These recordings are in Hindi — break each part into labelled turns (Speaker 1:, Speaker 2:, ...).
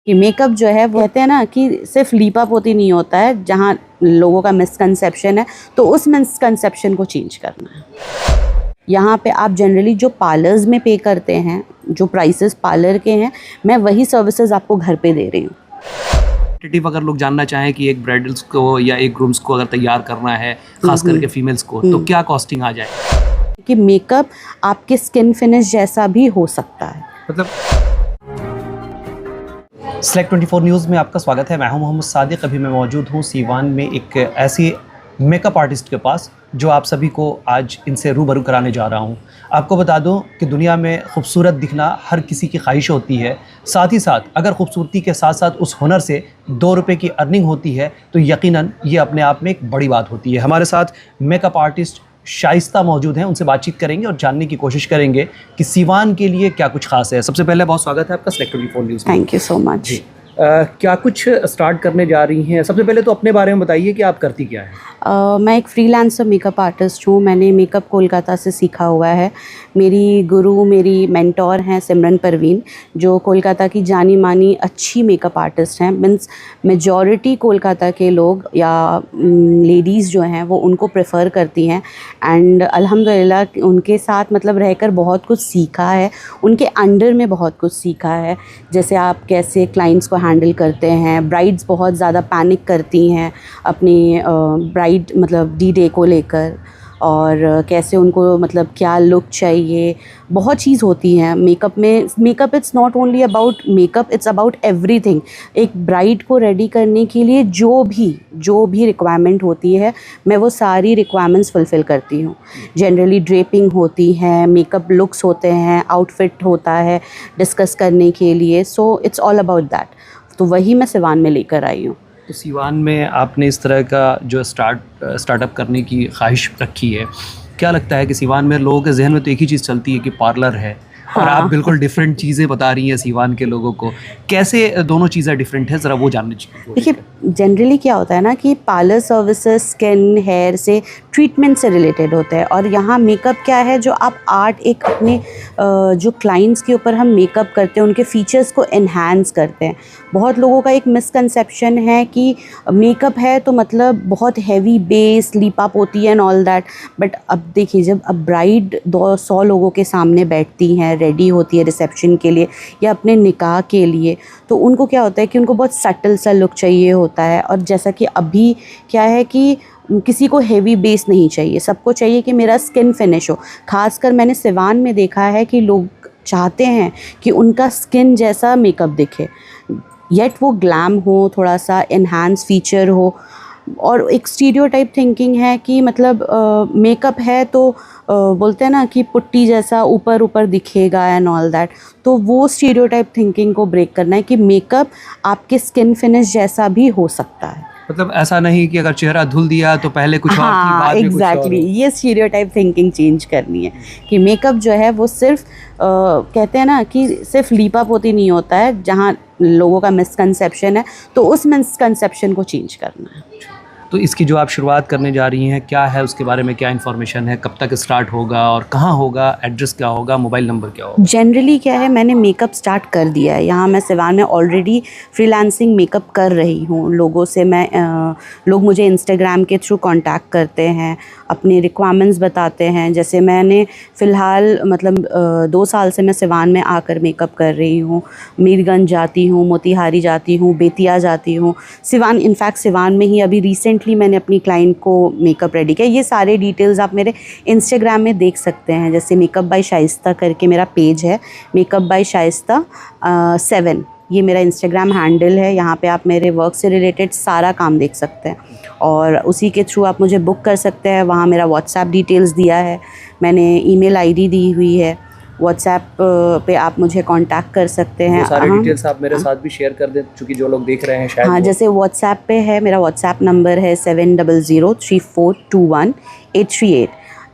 Speaker 1: कि मेकअप जो है वो कहते हैं ना कि सिर्फ लीपा पोती नहीं होता है, जहाँ लोगों का मिसकंसेप्शन है तो उस मिसकंसेप्शन को चेंज करना है। यहाँ पे आप जनरली जो पार्लर्स में पे करते हैं, जो प्राइसेस पार्लर के हैं, मैं वही सर्विसेज आपको घर पे दे रही हूँ।
Speaker 2: अगर लोग जानना चाहें कि एक ब्राइडल्स को या एक ग्रूम्स को अगर तैयार करना है, खास करके फीमेल्स को, तो क्या कॉस्टिंग आ जाए?
Speaker 1: कि मेकअप आपके स्किन फिनिश जैसा भी हो सकता है।
Speaker 2: मतलब सेलेक्ट 24 न्यूज़ में आपका स्वागत है। मैं हूं मोहम्मद सादिक। अभी मैं मौजूद हूं सीवान में एक ऐसी मेकअप आर्टिस्ट के पास जो आप सभी को आज इनसे रूबरू कराने जा रहा हूं। आपको बता दूं कि दुनिया में खूबसूरत दिखना हर किसी की ख्वाहिश होती है। साथ ही साथ अगर खूबसूरती के साथ साथ उस हुनर से 2 रुपये की अर्निंग होती है तो यकीनन ये अपने आप में एक बड़ी बात होती है। हमारे साथ मेकअप आर्टिस्ट शाइस्ता मौजूद हैं, उनसे बातचीत करेंगे और जानने की कोशिश करेंगे कि सीवान के लिए क्या कुछ खास है। सबसे पहले बहुत स्वागत है आपका सेलेक्ट 24 न्यूज़ में।
Speaker 1: Thank you so much.
Speaker 2: क्या कुछ स्टार्ट करने जा रही हैं? सबसे पहले तो अपने बारे में बताइए कि आप करती क्या है।
Speaker 1: मैं एक फ्रीलांसर मेकअप आर्टिस्ट हूँ। मैंने मेकअप कोलकाता से सीखा हुआ है। मेरी गुरु, मेरी मेंटोर हैं सिमरन परवीन, जो कोलकाता की जानी मानी अच्छी मेकअप आर्टिस्ट हैं। मीन्स मेजॉरिटी कोलकाता के लोग या लेडीज़ जो हैं वो उनको प्रेफर करती हैं। एंड अल्हम्दुलिल्लाह उनके साथ मतलब रहकर बहुत कुछ सीखा है, उनके अंडर में बहुत कुछ सीखा है। जैसे आप कैसे क्लाइंट्स को हैंडल करते हैं। ब्राइड्स बहुत ज़्यादा पैनिक करती हैं अपनी ब्राइड मतलब डी डे को लेकर, और कैसे उनको मतलब क्या लुक चाहिए, बहुत चीज़ होती है मेकअप में। Makeup it's not only about makeup, it's about everything. एक ब्राइड को रेडी करने के लिए जो भी रिक्वायरमेंट होती है, मैं वो सारी रिक्वायरमेंट्स फुलफ़िल करती हूँ। जनरली ड्रेपिंग होती है, मेकअप लुक्स होते हैं, आउटफिट होता है डिस्कस करने के लिए। So it's all about that. तो वही मैं सिवान में लेकर आई हूँ।
Speaker 2: तो सीवान में आपने इस तरह का जो स्टार्टअप करने की ख्वाहिश रखी है, क्या लगता है कि सीवान में लोगों के जहन में तो एक ही चीज़ चलती है कि पार्लर है, और आप बिल्कुल डिफरेंट चीज़ें बता रही हैं सीवान के लोगों को। कैसे दोनों चीज़ें डिफरेंट है, ज़रा वो जानने चाहिए।
Speaker 1: देखिए, जनरली क्या होता है ना कि पार्लर सर्विसेज स्किन हेयर से ट्रीटमेंट से रिलेटेड होते हैं, और यहाँ मेकअप क्या है, जो आप आर्ट एक अपने जो क्लाइंट्स के ऊपर हम मेकअप करते हैं उनके फीचर्स को एनहांस करते हैं। बहुत लोगों का एक मिसकंसेप्शन है कि मेकअप है तो मतलब बहुत हैवी बेस, लीपा पोती एंड ऑल दैट। बट अब देखिए, जब अब ब्राइड 200 लोगों के सामने बैठती हैं, रेडी होती है रिसेप्शन के लिए या अपने निकाह के लिए, तो उनको क्या होता है कि उनको बहुत सटल सा लुक चाहिए होता है। और जैसा कि अभी क्या है कि किसी को हेवी बेस नहीं चाहिए, सबको चाहिए कि मेरा स्किन फिनिश हो। खासकर मैंने सिवान में देखा है कि लोग चाहते हैं कि उनका स्किन जैसा मेकअप दिखे, येट वो ग्लैम हो, थोड़ा सा एनहांस फीचर हो। और एक स्टीरियोटाइप थिंकिंग है कि मतलब मेकअप है तो बोलते हैं ना कि पुट्टी जैसा ऊपर ऊपर दिखेगा एंड ऑल दैट। तो वो स्टीरियोटाइप थिंकिंग को ब्रेक करना है कि मेकअप आपके स्किन फिनिश जैसा भी हो सकता है।
Speaker 2: मतलब ऐसा नहीं कि अगर चेहरा धुल दिया तो पहले कुछ और थी, बाद में कुछ और हो।
Speaker 1: ये स्टीरियोटाइप थिंकिंग चेंज करनी है कि मेकअप जो है वो सिर्फ कहते हैं ना कि सिर्फ लीपा पोती नहीं होता है, जहाँ लोगों का मिसकंसेप्शन है तो उस मिसकंसेप्शन को चेंज करना है।
Speaker 2: तो इसकी जो आप शुरुआत करने जा रही हैं, क्या है उसके बारे में, क्या इन्फॉर्मेशन है, कब तक स्टार्ट होगा और कहाँ होगा, एड्रेस क्या होगा, मोबाइल नंबर क्या होगा?
Speaker 1: जनरली क्या है, मैंने मेकअप स्टार्ट कर दिया है। यहाँ मैं सिवान में ऑलरेडी फ्रीलांसिंग मेकअप कर रही हूँ। लोगों से लोग मुझे इंस्टाग्राम के थ्रू कांटेक्ट करते हैं, अपनी रिक्वायरमेंट्स बताते हैं। जैसे मैंने फ़िलहाल मतलब 2 साल से मैं सिवान में आकर मेकअप कर रही हूँ। मीरगंज जाती हूँ, मोतीहारी जाती हूँ, बेतिया जाती हूँ, सिवान। इनफैक्ट सिवान में ही अभी रिसेंटली मैंने अपनी क्लाइंट को मेकअप रेडी किया। ये सारे डिटेल्स आप मेरे इंस्टाग्राम में देख सकते हैं। जैसे मेकअप बाय शाइस्ता करके मेरा पेज है, मेकअप बाय शाइस्ता 7, ये मेरा इंस्टाग्राम हैंडल है। यहाँ पे आप मेरे वर्क से रिलेटेड सारा काम देख सकते हैं, और उसी के थ्रू आप मुझे बुक कर सकते हैं। वहाँ मेरा व्हाट्सएप डिटेल्स दिया है, मैंने ईमेल आईडी दी हुई है। व्हाट्सएप पे आप मुझे कांटेक्ट कर सकते हैं।
Speaker 2: सारे डिटेल्स आप मेरे साथ भी शेयर कर दें, क्योंकि जो लोग देख रहे हैं शायद।
Speaker 1: हाँ, जैसे व्हाट्सएप पे है, मेरा व्हाट्सएप नंबर है 7003421838।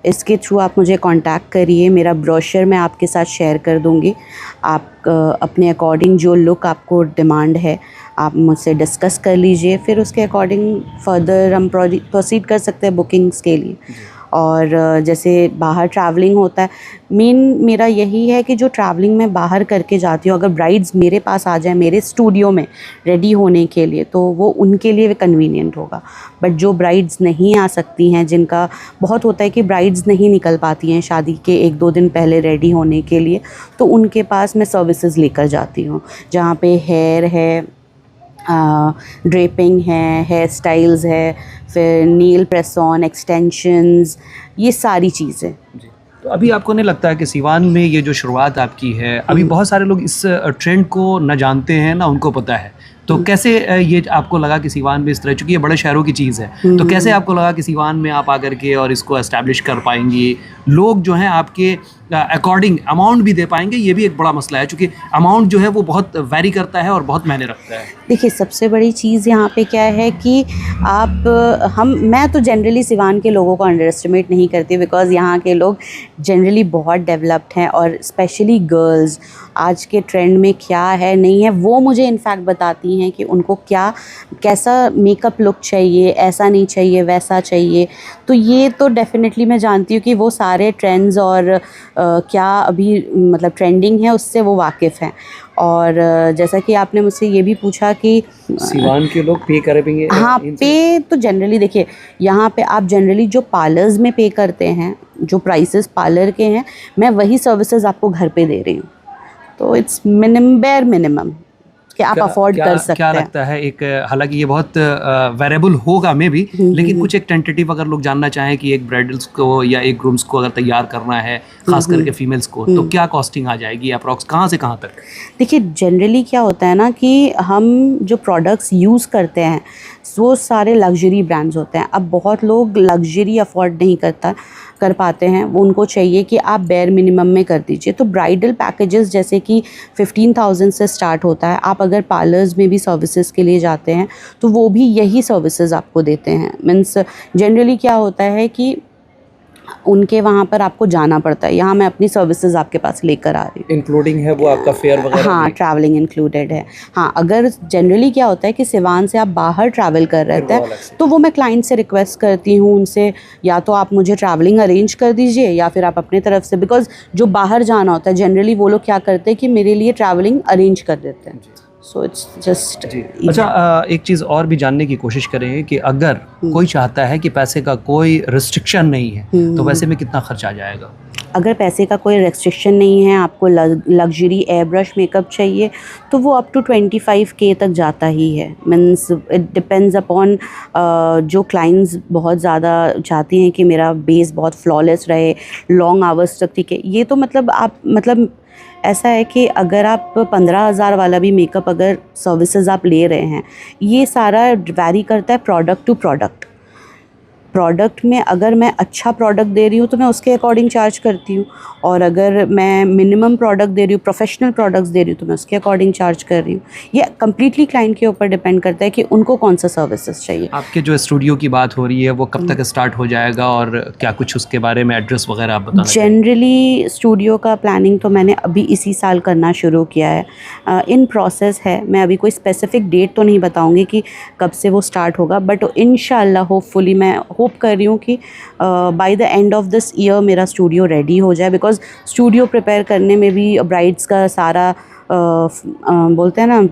Speaker 1: इसके थ्रू आप मुझे कांटेक्ट करिए। मेरा ब्रोशर मैं आपके साथ शेयर कर दूँगी। आप अपने अकॉर्डिंग जो लुक आपको डिमांड है आप मुझसे डिस्कस कर लीजिए, फिर उसके अकॉर्डिंग फर्दर हम प्रोसीड कर सकते हैं बुकिंग्स के लिए। और जैसे बाहर ट्रैवलिंग होता है, मेन मेरा यही है कि जो ट्रैवलिंग मैं बाहर करके जाती हूँ, अगर ब्राइड्स मेरे पास आ जाए मेरे स्टूडियो में रेडी होने के लिए, तो वो उनके लिए कन्वीनियंट होगा। बट जो ब्राइड्स नहीं आ सकती हैं, जिनका बहुत होता है कि ब्राइड्स नहीं निकल पाती हैं शादी के 1-2 दिन पहले रेडी होने के लिए, तो उनके पास मैं सर्विसेज लेकर जाती हूँ, जहाँ पे हेयर है, ड्रेपिंग है, हेयर स्टाइल्स है, फिर नील प्रेस ऑन, एक्सटेंशंस, ये सारी चीज़ें।
Speaker 2: तो अभी आपको नहीं लगता है कि सीवान में ये जो शुरुआत आपकी है, अभी बहुत सारे लोग इस ट्रेंड को न जानते हैं ना उनको पता है, तो कैसे ये आपको लगा कि सीवान में इस तरह, चूँकि ये बड़े शहरों की चीज़ है, तो कैसे आपको लगा कि सीवान में आप आकर के और इसको एस्टैब्लिश कर पाएंगी, लोग जो हैं आपके अकॉर्डिंग अमाउंट भी दे पाएंगे? ये भी एक बड़ा मसला है, क्योंकि अमाउंट जो है वो बहुत वैरी करता है और बहुत मायने रखता है।
Speaker 1: देखिए, सबसे बड़ी चीज़ यहाँ पे क्या है कि मैं तो जनरली सिवान के लोगों को अंडर एस्टिमेट नहीं करती, बिकॉज़ यहाँ के लोग जनरली बहुत डेवलप्ड हैं, और स्पेशली गर्ल्स आज के ट्रेंड में क्या है नहीं है वो मुझे इनफैक्ट बताती हैं कि उनको कैसा मेकअप लुक चाहिए, ऐसा नहीं चाहिए, वैसा चाहिए। तो ये तो डेफिनेटली मैं जानती हूँ कि वो सारे ट्रेंड्स और क्या अभी मतलब ट्रेंडिंग है उससे वो वाकिफ़ हैं। और जैसा कि आपने मुझसे ये भी पूछा कि
Speaker 2: सीवान के लोग पे करेंगे?
Speaker 1: हाँ, पे तो जनरली देखिए, यहाँ पे आप जनरली जो पार्लर्स में पे करते हैं, जो प्राइसेस पार्लर के हैं, मैं वही सर्विसेज आपको घर पे दे रही हूँ। तो इट्स बेयर मिनिमम कि आप अफोर्ड कर सकते हैं।
Speaker 2: क्या लगता है, एक हालांकि ये बहुत वेरिएबल होगा मे भी, लेकिन कुछ एक टेंटेटिव अगर लोग जानना चाहें कि एक ब्राइडल्स को या एक ग्रूम्स को अगर तैयार करना है, खास करके फीमेल्स को, तो क्या कॉस्टिंग आ जाएगी अप्रॉक्स, कहाँ से कहाँ तक?
Speaker 1: देखिए, जनरली क्या होता है ना कि हम जो प्रोडक्ट्स यूज़ करते हैं वो सारे लग्जरी ब्रांड्स होते हैं। अब बहुत लोग लग्जरी अफोर्ड नहीं कर पाते हैं, वो उनको चाहिए कि आप बेयर मिनिमम में कर दीजिए। तो ब्राइडल पैकेजेस जैसे कि 15,000 से स्टार्ट होता है। आप अगर पार्लर्स में भी सर्विसेज के लिए जाते हैं तो वो भी यही सर्विसेज आपको देते हैं। मीन्स जनरली क्या होता है कि उनके वहाँ पर आपको जाना पड़ता है, यहाँ मैं अपनी सर्विसेज आपके पास लेकर आ रही हूँ।
Speaker 2: इंक्लूडिंग है वो आपका फेयर वगैरह?
Speaker 1: हाँ, ट्रैवलिंग इंक्लूडेड है। हाँ, अगर जनरली क्या होता है कि सिवान से आप बाहर ट्रैवल कर रहे थे तो वो मैं क्लाइंट से रिक्वेस्ट करती हूँ उनसे, या तो आप मुझे ट्रैवलिंग अरेंज कर दीजिए या फिर आप अपनी तरफ से, बिकॉज जो बाहर जाना होता है जनरली वो लोग क्या करते हैं कि मेरे लिए ट्रैवलिंग अरेंज कर देते हैं। So it's just.
Speaker 2: अच्छा, एक चीज़ और भी जानने की कोशिश करें कि अगर कोई चाहता है कि पैसे का कोई रिस्ट्रिक्शन नहीं है, तो वैसे में कितना खर्च आ जाएगा?
Speaker 1: अगर पैसे का कोई रेस्ट्रिक्शन नहीं है, आपको लग्जरी एयर ब्रश मेकअप चाहिए, तो वो अप टू 25K तक जाता ही है। मीन्स इट डिपेंड्स अपॉन जो क्लाइंट्स बहुत ज़्यादा चाहती हैं कि मेरा बेस बहुत फ्लॉलेस रहे, लॉन्ग आवर्स तक टिके। ये तो मतलब ऐसा है कि अगर आप 15,000 वाला भी मेकअप अगर सर्विसेज आप ले रहे हैं, ये सारा वैरी करता है प्रोडक्ट टू प्रोडक्ट में। अगर मैं अच्छा प्रोडक्ट दे रही हूँ तो मैं उसके अकॉर्डिंग चार्ज करती हूँ, और अगर मैं मिनिमम प्रोडक्ट दे रही हूँ, प्रोफेशनल प्रोडक्ट्स दे रही हूँ, तो मैं उसके अकॉर्डिंग चार्ज कर रही हूँ। ये कम्प्लीटली क्लाइंट के ऊपर डिपेंड करता है कि उनको कौन सा सर्विसेज चाहिए।
Speaker 2: आपके जो स्टूडियो की बात हो रही है वो कब तक स्टार्ट हो जाएगा, और क्या कुछ उसके बारे में एड्रेस वगैरह आप बताना?
Speaker 1: जनरली स्टूडियो का प्लानिंग तो मैंने अभी इसी साल करना शुरू किया है, इन प्रोसेस है। मैं अभी कोई स्पेसिफिक डेट तो नहीं बताऊँगी कि कब से वो स्टार्ट होगा, बट इंशाल्लाह होपफुली मैं होप कर रही हूँ कि by the end of this year मेरा स्टूडियो रेडी हो जाए। बिकॉज़ स्टूडियो प्रिपेयर करने में भी ब्राइड्स का सारा बोलते हैं ना,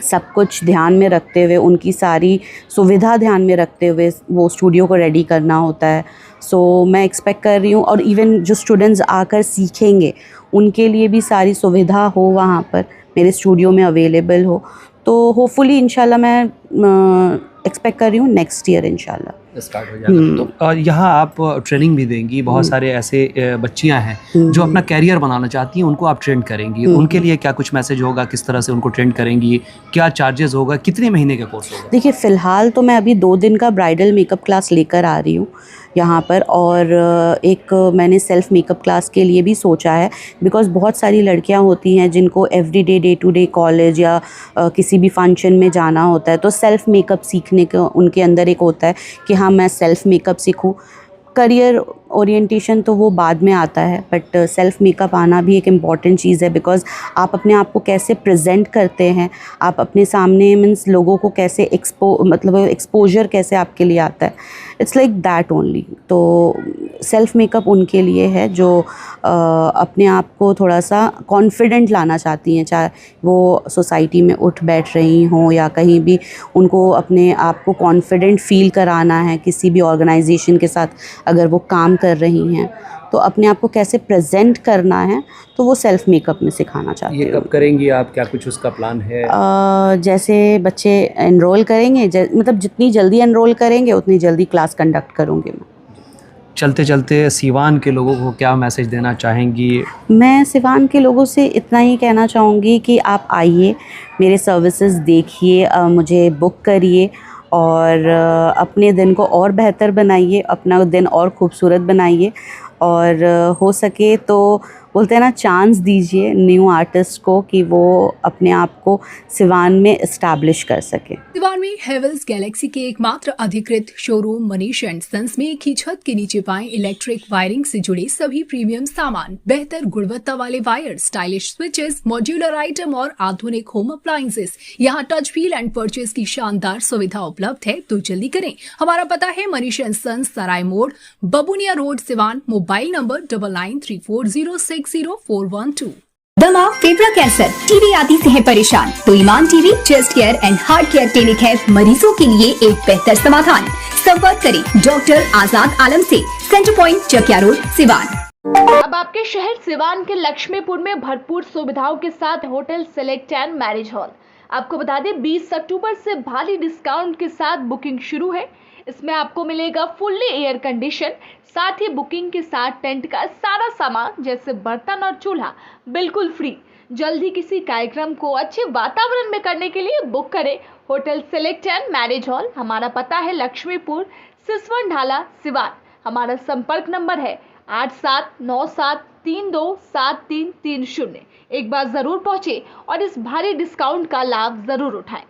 Speaker 1: सब कुछ ध्यान में रखते हुए, उनकी सारी सुविधा ध्यान में रखते हुए वो स्टूडियो को रेडी करना होता है। सो मैं एक्सपेक्ट कर रही हूँ, और इवन जो स्टूडेंट्स आकर सीखेंगे उनके लिए भी सारी सुविधा हो वहाँ पर मेरे स्टूडियो में अवेलेबल हो। तो होपफुली इंशाल्लाह मैं एक्सपेक्ट कर रही हूँ नेक्स्ट ईयर इंशाल्लाह
Speaker 2: स्टार्ट हो जाएगा। तो यहाँ आप ट्रेनिंग भी देंगी, बहुत सारे ऐसे बच्चियाँ हैं जो अपना कैरियर बनाना चाहती हैं, उनको आप ट्रेन करेंगी, उनके लिए क्या कुछ मैसेज होगा, किस तरह से उनको ट्रेन करेंगी, क्या चार्जेस होगा, कितने महीने का कोर्स होगा?
Speaker 1: देखिए, फ़िलहाल तो मैं अभी 2 दिन का ब्राइडल मेकअप क्लास लेकर आ रही हूँ यहाँ पर, और एक मैंने सेल्फ़ मेकअप क्लास के लिए भी सोचा है, बिकॉज़ बहुत सारी लड़कियाँ होती हैं जिनको everyday day to day college या किसी भी फंक्शन में जाना होता है, तो सेल्फ़ मेकअप सीखने का उनके अंदर एक होता है कि हाँ, मैं सेल्फ़ मेकअप सीखूँ। करियर ओरिएंटेशन तो वो बाद में आता है, बट सेल्फ मेकअप आना भी एक इम्पॉर्टेंट चीज़ है, बिकॉज़ आप अपने आप को कैसे प्रेजेंट करते हैं, आप अपने सामने मीन्स लोगों को कैसे एक्सपोजर कैसे आपके लिए आता है, इट्स लाइक दैट ओनली। तो सेल्फ मेकअप उनके लिए है जो अपने आप को थोड़ा सा कॉन्फिडेंट लाना चाहती हैं, चाहे वो सोसाइटी में उठ बैठ रही हों या कहीं भी उनको अपने आप को कॉन्फिडेंट फील कराना है, किसी भी ऑर्गेनाइजेशन के साथ अगर वो काम कर रही हैं तो अपने आप को कैसे प्रेजेंट करना है, तो वो सेल्फ मेकअप में सिखाना चाहती
Speaker 2: ये
Speaker 1: हूँ।
Speaker 2: कब करेंगी आप, क्या कुछ उसका प्लान है?
Speaker 1: जैसे बच्चे एनरोल करेंगे, मतलब जितनी जल्दी एनरोल करेंगे उतनी जल्दी क्लास कंडक्ट करूँगी मैं।
Speaker 2: चलते चलते सीवान के लोगों को क्या मैसेज देना चाहेंगी?
Speaker 1: मैं सिवान के लोगों से इतना ही कहना चाहूँगी कि आप आइए, मेरे सर्विसेज देखिए, मुझे बुक करिए और अपने दिन को और बेहतर बनाइए, अपना दिन और खूबसूरत बनाइए और हो सके तो बोलते हैं ना, चांस दीजिए न्यू आर्टिस्ट को कि वो अपने आप को सिवान में इस्टेब्लिश कर सके।
Speaker 3: सिवान में हेवल्स गैलेक्सी के एकमात्र अधिकृत शोरूम मनीष एंड सन्स में एक ही छत के नीचे पाएं इलेक्ट्रिक वायरिंग से जुड़े सभी प्रीमियम सामान, बेहतर गुणवत्ता वाले wire, stylish switches, modular item और आधुनिक होम अप्लायंसेस। यहाँ टच फील एंड परचेज की शानदार सुविधा उपलब्ध है, तो जल्दी करें। हमारा पता है मनीष एंड सन्स, सराय मोड़, बबुनिया रोड, सिवान। Mobile number 9934060412।
Speaker 4: दमा, फेफड़ा कैंसर, टीबी आदि से है परेशान तो Iman TB, chest care and heart care clinic है मरीजों के लिए एक बेहतर समाधान। संपर्क करें डॉक्टर आजाद आलम से, centre point, Chakia road, Siwan.
Speaker 5: अब आपके शहर सिवान के लक्ष्मीपुर में भरपूर सुविधाओं के साथ hotel select and marriage hall. आपको बता दें 20 अक्टूबर से भारी डिस्काउंट के साथ बुकिंग शुरू है। इसमें आपको मिलेगा फुल्ली एयर कंडीशन, साथ ही बुकिंग के साथ टेंट का सारा सामान जैसे बर्तन और चूल्हा बिल्कुल फ्री। जल्द ही किसी कार्यक्रम को अच्छे वातावरण में करने के लिए बुक करें hotel select and marriage hall. हमारा पता है लक्ष्मीपुर, सिसवन ढाला, सिवान। हमारा संपर्क नंबर है 8797327330। एक बार जरूर पहुंचे और इस भारी डिस्काउंट का लाभ जरूर उठाएं।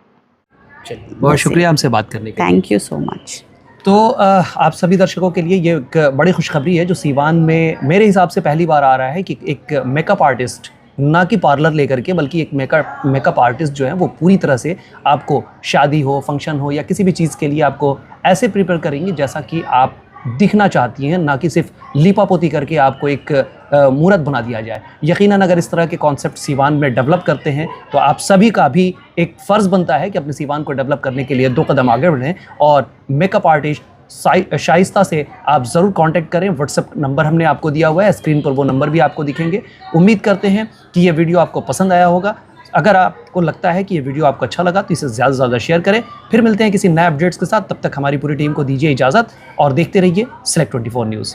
Speaker 2: बहुत शुक्रिया हमसे बात करने के लिए।
Speaker 1: Thank you so much.
Speaker 2: तो आप सभी दर्शकों के लिए ये एक बड़ी खुशखबरी है जो सीवान में मेरे हिसाब से पहली बार आ रहा है कि एक मेकअप आर्टिस्ट, ना कि पार्लर लेकर के, बल्कि एक मेकअप आर्टिस्ट जो है वो पूरी तरह से आपको शादी हो, फंक्शन हो या किसी भी चीज़ के लिए आपको ऐसे प्रिपेयर करेंगे जैसा कि आप दिखना चाहती हैं, ना कि सिर्फ लीपापोती करके आपको एक मूर्त बना दिया जाए। यकीनन अगर इस तरह के कॉन्सेप्ट सीवान में डेवलप करते हैं तो आप सभी का भी एक फ़र्ज़ बनता है कि अपने सीवान को डेवलप करने के लिए 2 कदम आगे बढ़ें और मेकअप आर्टिस्ट शाइस्ता से आप ज़रूर कांटेक्ट करें। व्हाट्सएप नंबर हमने आपको दिया हुआ है, स्क्रीन पर वो नंबर भी आपको दिखेंगे। उम्मीद करते हैं कि ये वीडियो आपको पसंद आया होगा। अगर आपको लगता है कि ये वीडियो आपको अच्छा लगा तो इसे ज़्यादा से ज़्यादा शेयर करें। फिर मिलते हैं किसी नए अपडेट्स के साथ, तब तक हमारी पूरी टीम को दीजिए इजाज़त और देखते रहिए Select24 न्यूज़।